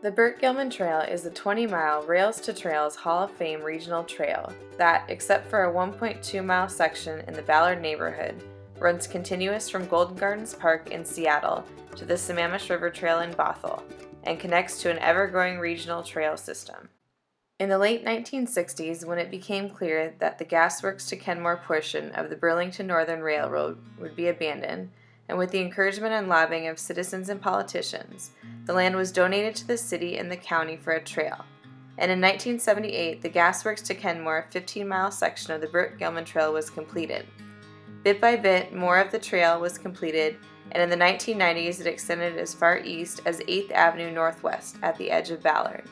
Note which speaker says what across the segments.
Speaker 1: The Burke Gilman Trail is a 20-mile Rails-to-Trails Hall of Fame regional trail that, except for a 1.2-mile section in the Ballard neighborhood, runs continuous from Golden Gardens Park in Seattle to the Sammamish River Trail in Bothell, and connects to an ever-growing regional trail system. In the late 1960s, when it became clear that the Gasworks to Kenmore portion of the Burlington Northern Railroad would be abandoned, and with the encouragement and lobbying of citizens and politicians, the land was donated to the city and the county for a trail. And in 1978, the Gasworks to Kenmore 15-mile section of the Burke Gilman Trail was completed. Bit by bit, more of the trail was completed, and in the 1990s it extended as far east as 8th Avenue Northwest at the edge of Ballard.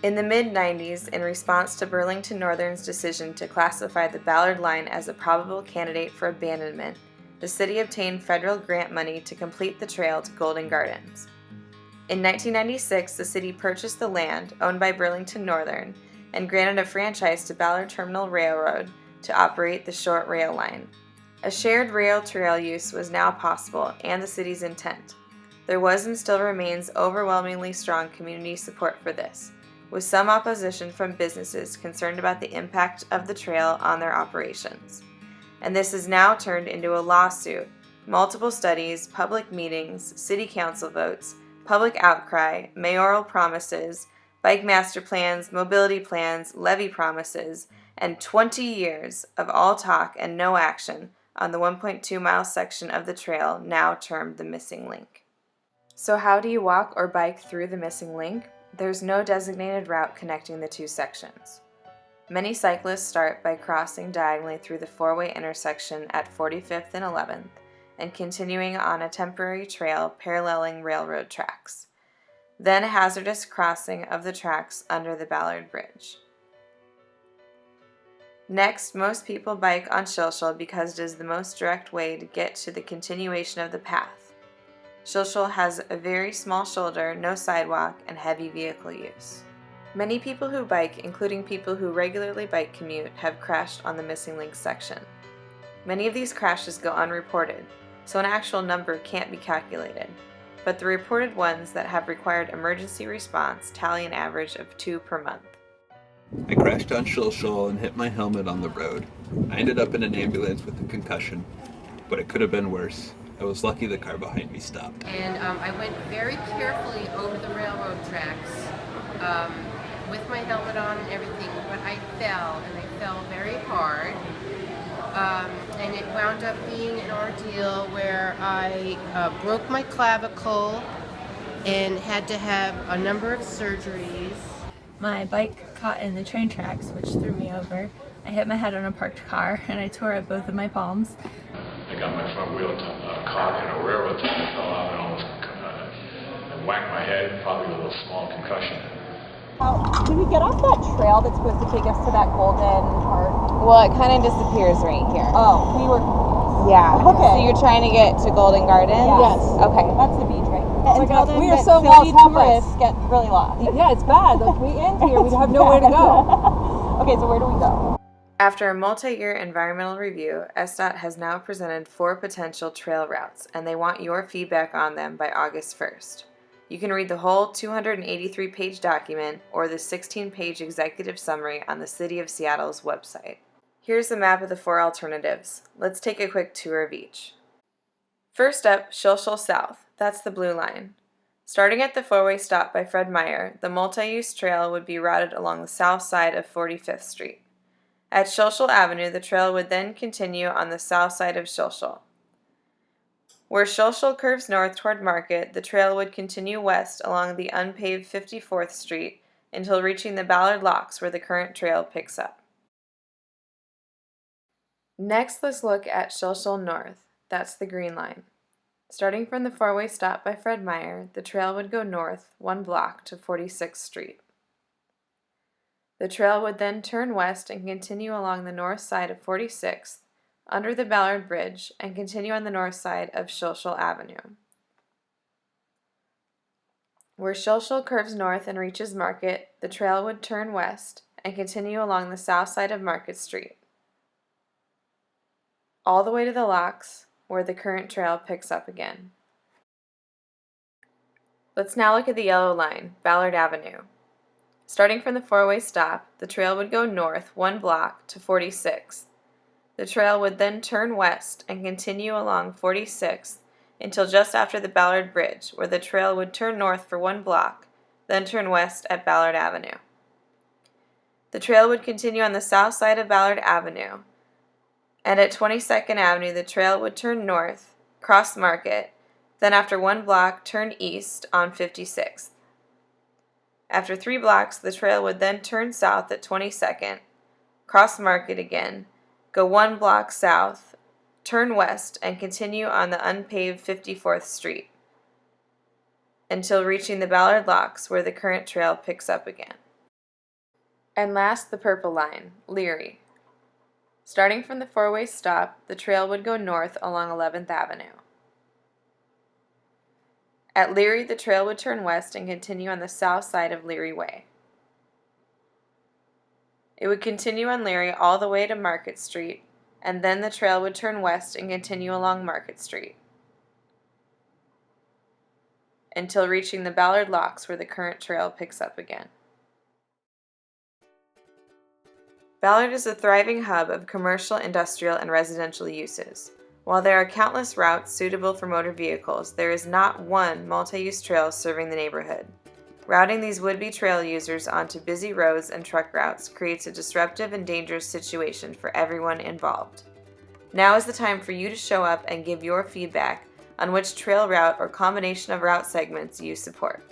Speaker 1: In the mid-90s, in response to Burlington Northern's decision to classify the Ballard line as a probable candidate for abandonment, the city obtained federal grant money to complete the trail to Golden Gardens. In 1996, the city purchased the land, owned by Burlington Northern, and granted a franchise to Ballard Terminal Railroad to operate the short rail line. A shared rail trail use was now possible, and the city's intent. There was and still remains overwhelmingly strong community support for this, with some opposition from businesses concerned about the impact of the trail on their operations. And this has now turned into a lawsuit, multiple studies, public meetings, city council votes, public outcry, mayoral promises, bike master plans, mobility plans, levy promises, and 20 years of all talk and no action on the 1.2-mile section of the trail now termed the missing link. So how do you walk or bike through the missing link? There's no designated route connecting the two sections. Many cyclists start by crossing diagonally through the four-way intersection at 45th and 11th and continuing on a temporary trail paralleling railroad tracks, then a hazardous crossing of the tracks under the Ballard Bridge. Next, most people bike on Shilshel because it is the most direct way to get to the continuation of the path. Shilshel has a very small shoulder, no sidewalk, and heavy vehicle use. Many people who bike, including people who regularly bike commute, have crashed on the missing link section. Many of these crashes go unreported, so an actual number can't be calculated, but the reported ones that have required emergency response tally an average of 2 per month.
Speaker 2: I crashed on Shilshel and hit my helmet on the road. I ended up in an ambulance with a concussion, but it could have been worse. I was lucky the car behind me stopped.
Speaker 3: And I went very carefully over the railroad tracks with my helmet on and everything, but I fell, and I fell very hard. And it wound up being an ordeal where I broke my clavicle and had to have a number of surgeries.
Speaker 4: My bike caught in the train tracks, which threw me over. I hit my head on a parked car, and I tore up both of my palms.
Speaker 5: I got my front wheel caught in a railroad tie and fell out and almost whacked my head, probably a little small concussion.
Speaker 6: Did we get off that trail that's supposed to take us to that golden part?
Speaker 7: Well, it kind of disappears right here.
Speaker 6: Oh, we were...
Speaker 7: Yeah.
Speaker 6: Okay.
Speaker 7: So you're trying to get to Golden Gardens?
Speaker 6: Yes.
Speaker 7: Okay.
Speaker 6: That's the beach, right?
Speaker 7: Oh my God,
Speaker 6: we are so lost, tourists get really lost. Yeah, it's bad. Like, we end here, we have nowhere to go. Okay, so where do we go?
Speaker 1: After a multi-year environmental review, SDOT has now presented 4 potential trail routes, and they want your feedback on them by August 1st. You can read the whole 283-page document or the 16-page executive summary on the City of Seattle's website. Here's the map of the 4 alternatives. Let's take a quick tour of each. First up, Shilshel South. That's the blue line. Starting at the 4-way stop by Fred Meyer, the multi-use trail would be routed along the south side of 45th Street. At Shilshel Avenue, the trail would then continue on the south side of Shilshel. Where Shilshel curves north toward Market, the trail would continue west along the unpaved 54th Street until reaching the Ballard Locks, where the current trail picks up. Next, let's look at Shilshel North. That's the green line. Starting from the 4-way stop by Fred Meyer, the trail would go north 1 block to 46th Street. The trail would then turn west and continue along the north side of 46th, under the Ballard Bridge, and continue on the north side of Shilshel Avenue. Where Shilshel curves north and reaches Market, the trail would turn west and continue along the south side of Market Street, all the way to the locks, where the current trail picks up again. Let's now look at the yellow line, Ballard Avenue. Starting from the four-way stop, the trail would go north 1 block to 46th. The trail would then turn west and continue along 46th until just after the Ballard Bridge, where the trail would turn north for 1 block, then turn west at Ballard Avenue. The trail would continue on the south side of Ballard Avenue, and at 22nd Avenue the trail would turn north, cross Market, then after 1 block turn east on 56th. After 3 blocks, the trail would then turn south at 22nd, cross Market again, go 1 block south, turn west, and continue on the unpaved 54th Street until reaching the Ballard Locks, where the current trail picks up again. And last, the purple line, Leary. Starting from the four-way stop, the trail would go north along 11th Avenue. At Leary, the trail would turn west and continue on the south side of Leary Way. It would continue on Leary all the way to Market Street, and then the trail would turn west and continue along Market Street until reaching the Ballard Locks, where the current trail picks up again. Ballard is a thriving hub of commercial, industrial, and residential uses. While there are countless routes suitable for motor vehicles, there is not one multi-use trail serving the neighborhood. Routing these would-be trail users onto busy roads and truck routes creates a disruptive and dangerous situation for everyone involved. Now is the time for you to show up and give your feedback on which trail route or combination of route segments you support.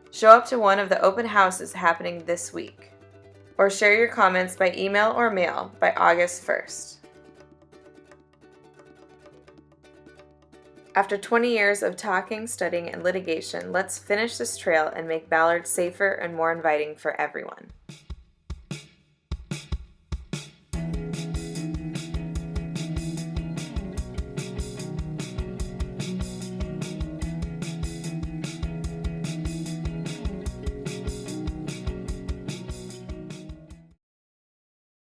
Speaker 1: Show up to one of the open houses happening this week, or share your comments by email or mail by August 1st. After 20 years of talking, studying, and litigation, let's finish this trail and make Ballard safer and more inviting for everyone.